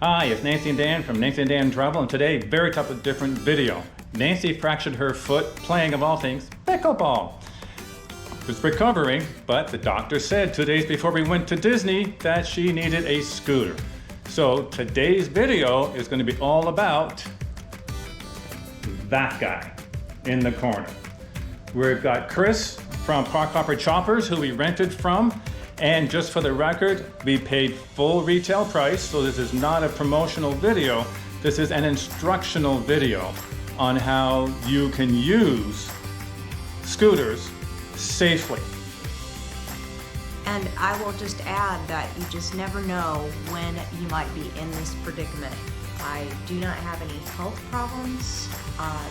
Hi, it's Nancy and Dan from Nancy and Dan Travel, and today, very different video. Nancy fractured her foot playing, of all things, pickleball. Was recovering, but the doctor said 2 days before we went to Disney that she needed a scooter. So today's video is going to be all about that guy in the corner. We've got Chris from Park Hopper Choppers, who we rented from. And just for the record, we paid full retail price, so this is not a promotional video. This is an instructional video on how you can use scooters safely. And I will just add that you just never know when you might be in this predicament. I do not have any health problems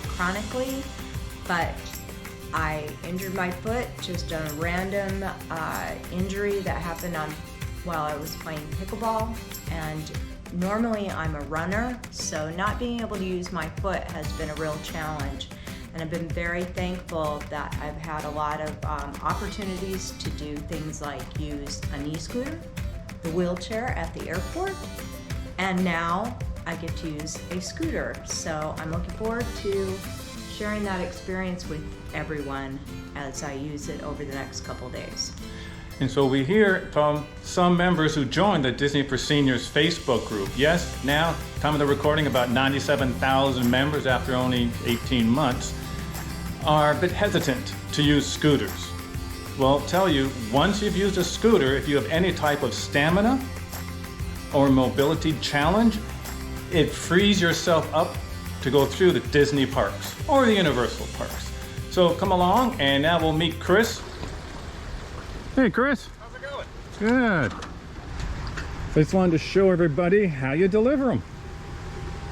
chronically, but I injured my foot, just a random injury that happened while I was playing pickleball. And normally I'm a runner, so not being able to use my foot has been a real challenge. And I've been very thankful that I've had a lot of opportunities to do things like use a knee scooter, the wheelchair at the airport, and now I get to use a scooter. So I'm looking forward to sharing that experience with everyone as I use it over the next couple days. And so we hear from some members who joined the Disney for Seniors Facebook group. Yes, now, time of the recording, about 97,000 members after only 18 months are a bit hesitant to use scooters. Well, I'll tell you, once you've used a scooter, if you have any type of stamina or mobility challenge, it frees yourself up to go through the Disney parks or the Universal parks. So come along, and now we'll meet Chris. Hey Chris. How's it going? Good. I just wanted to show everybody how you deliver them.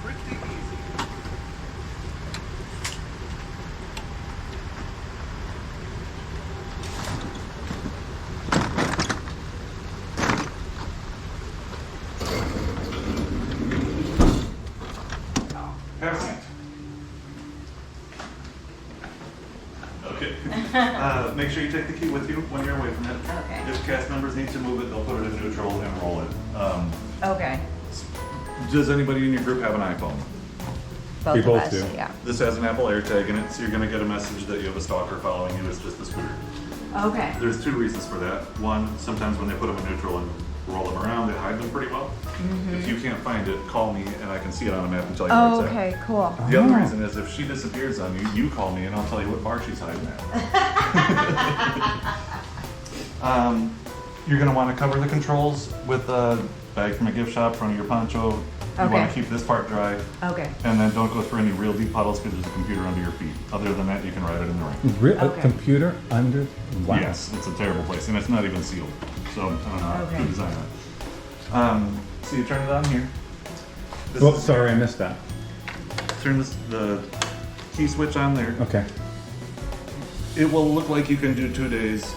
Pretty easy. Have a seat. Okay. Make sure you take the key with you when you're away from it. Okay. If cast members need to move it, they'll put it in neutral and roll it. Okay. Does anybody in your group have an iPhone? Both We of both us, do. yeah. This has an Apple AirTag in it, so you're going to get a message that you have a stalker following you. It's just a scooter. Okay. There's two reasons for that. One, sometimes when they put them in neutral and roll them around, they hide them pretty well. If you can't find it, call me and I can see it on a map and tell you where Oh, it's at. okay, cool. The other reason is if she disappears on you, you call me and I'll tell you what bar she's hiding at. You're going to want to cover the controls with a bag from a gift shop, front of your poncho. You want Okay. to keep this part dry. Okay. And then don't go through any real deep puddles because there's a computer under your feet. Other than that, you can ride it in the rain. A Okay. computer under? Wow. Yes, it's a terrible place, and it's not even sealed. So I don't know Okay. who designed that. So you turn it on here. This Well, is- sorry, I missed that. Turn the key switch on there. Okay. It will look like you can do 2 days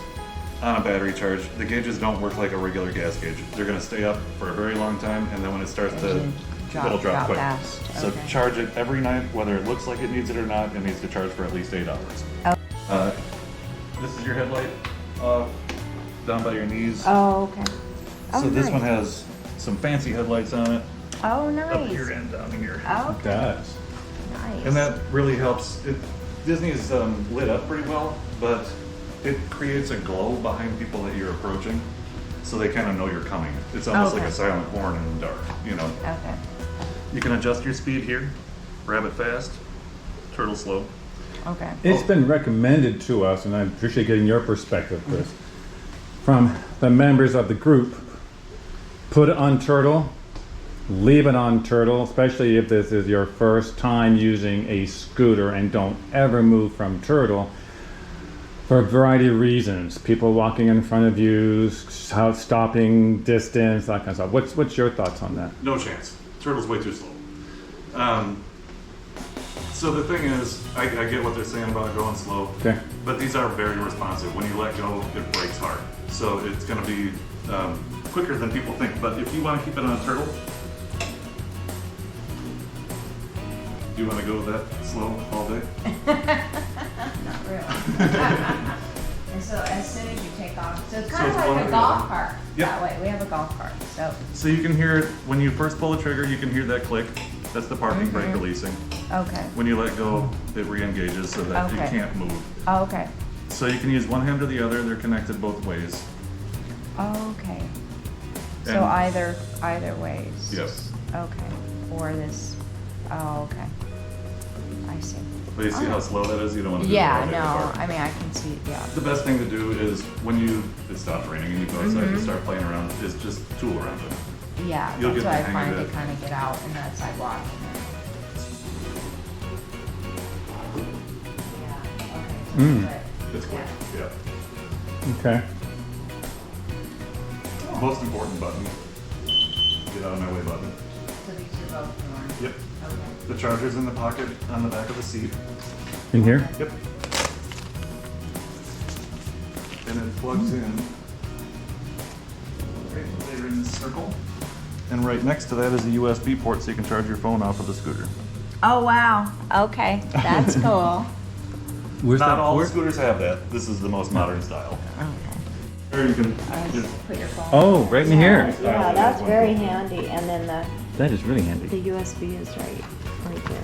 on a battery charge. The gauges don't work like a regular gas gauge. They're going to stay up for a very long time, and then when it starts to, it'll drop quick. fast. So Okay. charge it every night, whether it looks like it needs it or not. It needs to charge for at least 8 hours. Oh. This is your headlight down by your knees. Oh, okay. So this one has some fancy headlights on it, Oh, up nice. here and down here. Oh, It does. nice. And that really helps. Disney is lit up pretty well, but it creates a glow behind people that you're approaching, so they kind of know you're coming. It's almost like Okay. a silent horn in the dark, you know. Okay. You can adjust your speed here, rabbit fast, turtle slow. Okay. It's been recommended to us, and I appreciate getting your perspective, Chris, from the members of the group. Put it on turtle, leave it on turtle, especially if this is your first time using a scooter, and don't ever move from turtle for a variety of reasons. People walking in front of you, stopping, distance, that kind of stuff. What's your thoughts on that? No chance. Turtle's way too slow. So the thing is, I get what they're saying about going slow, Okay. but these are very responsive. When you let go, it breaks hard. So it's going to be quicker than people think. But if you want to keep it on a turtle, do you want to go that slow all day? Not really. so as soon as you take off, so it's So kind it's of one like or a the golf other. cart. Yep. That way, we have a golf cart. So So you can hear it when you first pull the trigger. You can hear that click. That's the parking brake Mm-hmm. releasing. okay, When you let go, it re-engages so that you Okay. can't move. okay, So you can use one hand or the other. They're connected both ways. okay. So And- either ways. Yes. Okay. Or this. Oh, okay. I see. But you see how slow that is? You don't want to do Yeah. that No. right away. I mean, I can see. Yeah. The best thing to do is when it stops raining and you go outside Mm-hmm. and start playing around, is just tool around it. Yeah. You'll That's get what the I hang find of to it. kind of get out in that sidewalk. Yeah. Okay. So Mm. It's quick. Yeah. Okay. Most important button. Get out of my way button. So these are both yours. Yep. Okay. The charger's in the pocket on the back of the seat. In here? Yep. And it plugs in right there in this circle. And right next to that is a USB port so you can charge your phone off of the scooter. Oh wow. Okay. That's cool. Where's Not that all the port? scooters have that. This is the most modern style. Okay. Or you can Just put your phone. Oh, right in here. Yeah, that's very handy. And then That is really handy. the USB is right there.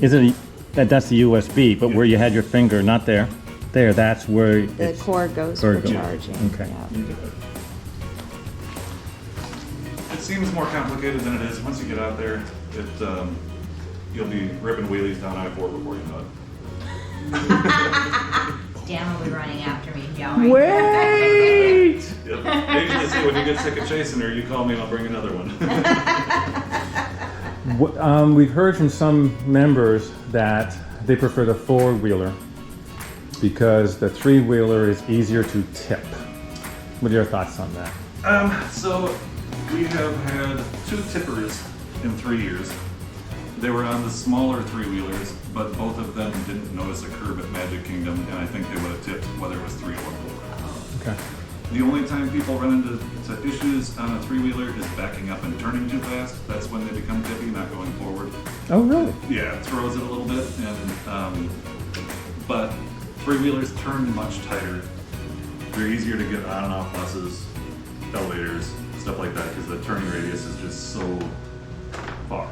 Is it that's the USB, but where you had your finger, not there. There, that's where The it's cord goes cord for goes. charging. Okay. Yeah. It seems more complicated than it is. Once you get out there, you'll be ripping wheelies down I-4 before you know it. Dan will be running after me, yelling. Wait! Yep. Maybe they say when you get sick of chasing her, you call me and I'll bring another one. We've heard from some members that they prefer the four-wheeler because the three-wheeler is easier to tip. What are your thoughts on that? So we have had 2 tippers in 3 years. They were on the smaller three-wheelers, but both of them didn't notice a curve at Magic Kingdom, and I think they would have tipped whether it was 3 or 4. Okay. The only time people run into issues on a three-wheeler is backing up and turning too fast. That's when they become tippy, not going forward. Oh, really? Yeah, it throws it a little bit, and but three-wheelers turn much tighter. They're easier to get on and off buses, elevators, stuff like that, because the turning radius is just so far.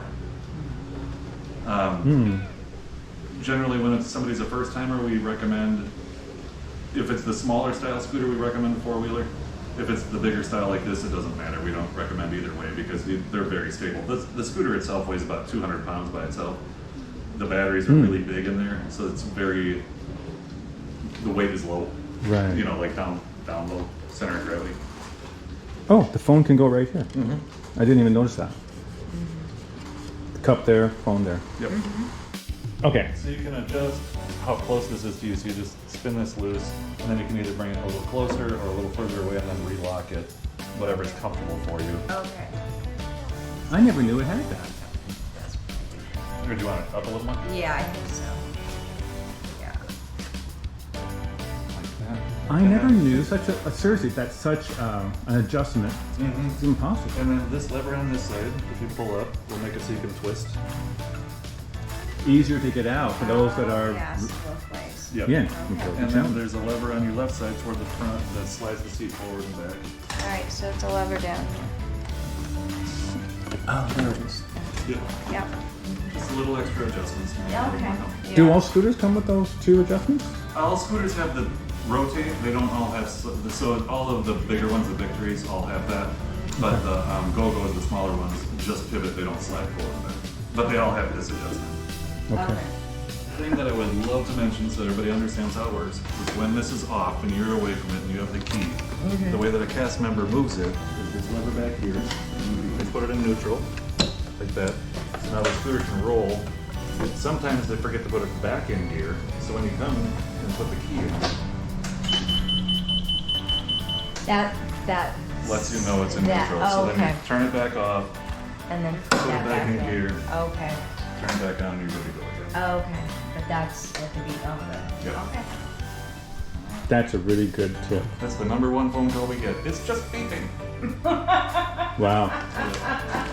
Generally, when it's somebody's a first-timer, we recommend, if it's the smaller style scooter, we recommend the four-wheeler. If it's the bigger style like this, it doesn't matter. We don't recommend either way because they're very stable. The scooter itself weighs about 200 pounds by itself. The batteries are really big in there, so it's the weight is low. Right. You know, like down low, center of gravity. Oh, the phone can go right here. I didn't even notice that. The cup there, phone there. Yep. Okay. So you can adjust how close this is to you. So you just spin this loose, and then you can either bring it a little closer or a little further away, and then relock it, whatever's comfortable for you. Okay. I never knew it had that. Or do you want it up a little more? Yeah, I think so. Yeah. Like that. I never knew such a seriously, that's such an adjustment. It's impossible. And then this lever on this side, if you pull up, will make it so you can twist. Easier to get out for those that are. Yes, both ways. Yep. Yeah. And then there's a lever on your left side toward the front that slides the seat forward and back. All right, so it's a lever down here. Oh, there it is. Yep. Yep. Just a little extra adjustments. Okay. Do all scooters come with those two adjustments? All scooters have the rotate. They don't all have, so all of the bigger ones, the Victories, all have that. But the Go-Go's, the smaller ones, just pivot. They don't slide forward and back. But they all have this adjustment. Okay. The thing that I would love to mention so everybody understands how it works is when this is off and you're away from it and you have the key, the way that a cast member moves it is this lever back here. They put it in neutral, like that. So now the scooter can roll. Sometimes they forget to put it back in gear, so when you come and put the key in, That lets you know it's in that- neutral. oh, So then okay. you turn it back off, and then put it back in gear, Okay. turn it back on, and you're good to go again. Okay. But that's at the beat of the. Yeah. Okay. That's a really good tip. That's the #1 phone call we get. It's just beeping. Wow.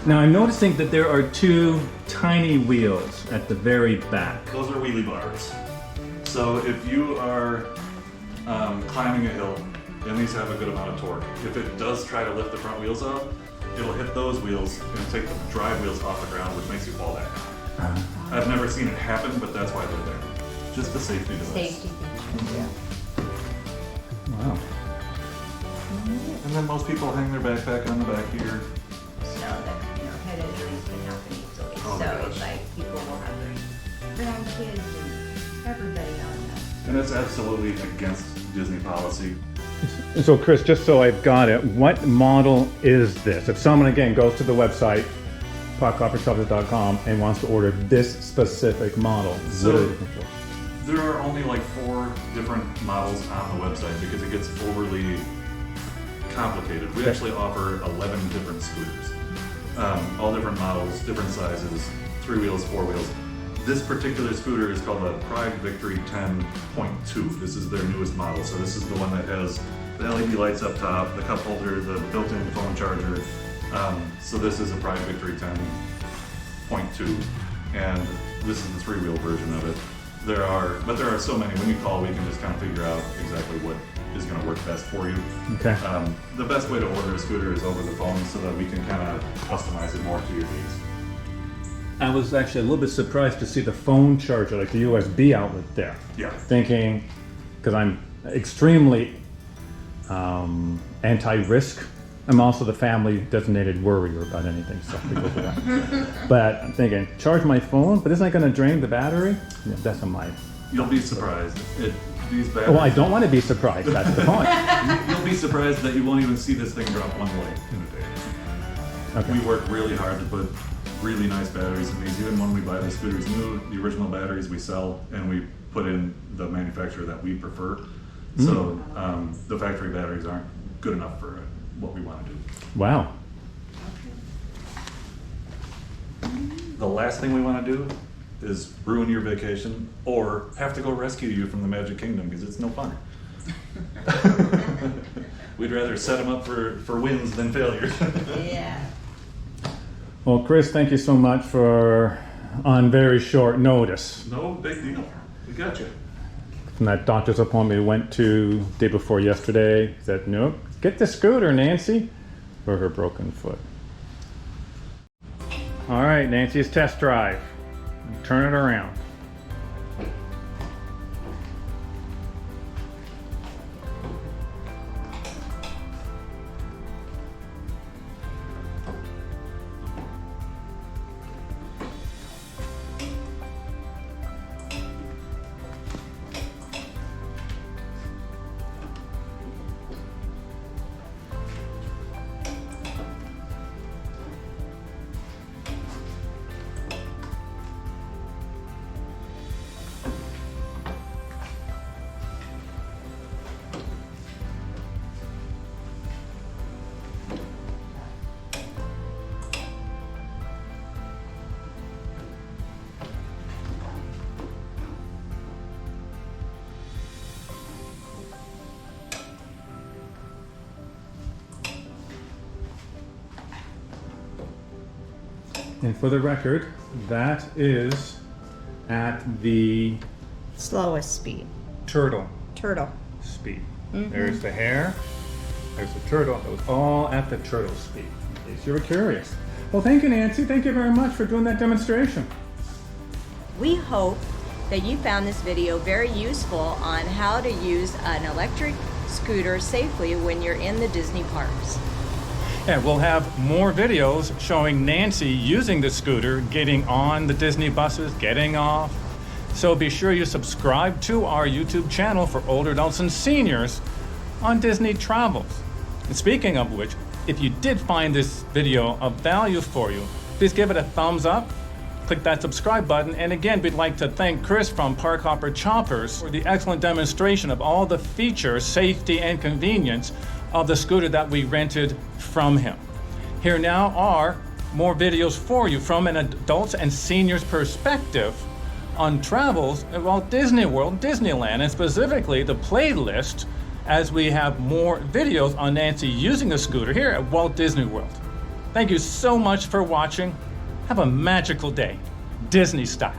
Now I'm noticing that there are two tiny wheels at the very back. Those are wheelie bars. So if you are climbing a hill, and these have a good amount of torque. If it does try to lift the front wheels up, it'll hit those wheels and take the drive wheels off the ground, which makes you fall back down. I've never seen it happen, but that's why they're there. Just a safety device. Safety feature, yeah. Wow. And then most people hang their backpack on the back here. So that, head injuries can happen easily. Oh my So gosh. it's like people will have their grandkids and everybody on that. And it's absolutely against Disney policy. So Chris, just so I've got it, what model is this? If someone again goes to the website, parkhoppershoppers.com, and wants to order this specific model, So- what are they looking for? There are only like 4 different models on the website because it gets overly complicated. We actually offer 11 different scooters. All different models, different sizes, 3 wheels, 4 wheels. This particular scooter is called the Pride Victory 10.2. This is their newest model. So this is the one that has the LED lights up top, the cup holder, the built-in phone charger. So this is a Pride Victory 10.2, and this is the 3-wheel version of it. There are so many. When you call, we can just kind of figure out exactly what is going to work best for you. Okay. The best way to order a scooter is over the phone so that we can kind of customize it more to your needs. I was actually a little bit surprised to see the phone charger, like the USB outlet there. Yeah. Thinking, because I'm extremely anti-risk. I'm also the family designated worrier about anything, so because of that. But I'm thinking, charge my phone, but isn't that going to drain the battery? Yeah, that's on my. You'll be surprised. These batteries. Well, I don't want to be surprised. That's the point. You'll be surprised that you won't even see this thing drop 1 light in a day. Okay. We work really hard to put really nice batteries in these. Even when we buy the scooters new, the original batteries we sell, and we put in the manufacturer that we prefer. So the factory batteries aren't good enough for what we want to do. Wow. The last thing we want to do is ruin your vacation or have to go rescue you from the Magic Kingdom because it's no fun. We'd rather set them up for wins than failures. Yeah. Well, Chris, thank you so much for on very short notice. No big deal. We got you. From that doctor's appointment we went to day before yesterday, he said, nope, get the scooter, Nancy, for her broken foot. All right, Nancy's test drive. Turn it around. And for the record, that is at the Slowest speed. turtle Turtle. speed. There's the hare, there's the turtle. It was all at the turtle speed, in case you were curious. Well, thank you, Nancy. Thank you very much for doing that demonstration. We hope that you found this video very useful on how to use an electric scooter safely when you're in the Disney parks. And we'll have more videos showing Nancy using the scooter, getting on the Disney buses, getting off. So be sure you subscribe to our YouTube channel for older adults and seniors on Disney travels. And speaking of which, if you did find this video of value for you, please give it a thumbs up, click that subscribe button, and again, we'd like to thank Chris from Park Hopper Choppers for the excellent demonstration of all the features, safety, and convenience of the scooter that we rented from him. Here now are more videos for you from an adults and seniors perspective on travels at Walt Disney World, Disneyland, and specifically the playlist as we have more videos on Nancy using a scooter here at Walt Disney World. Thank you so much for watching. Have a magical day, Disney style.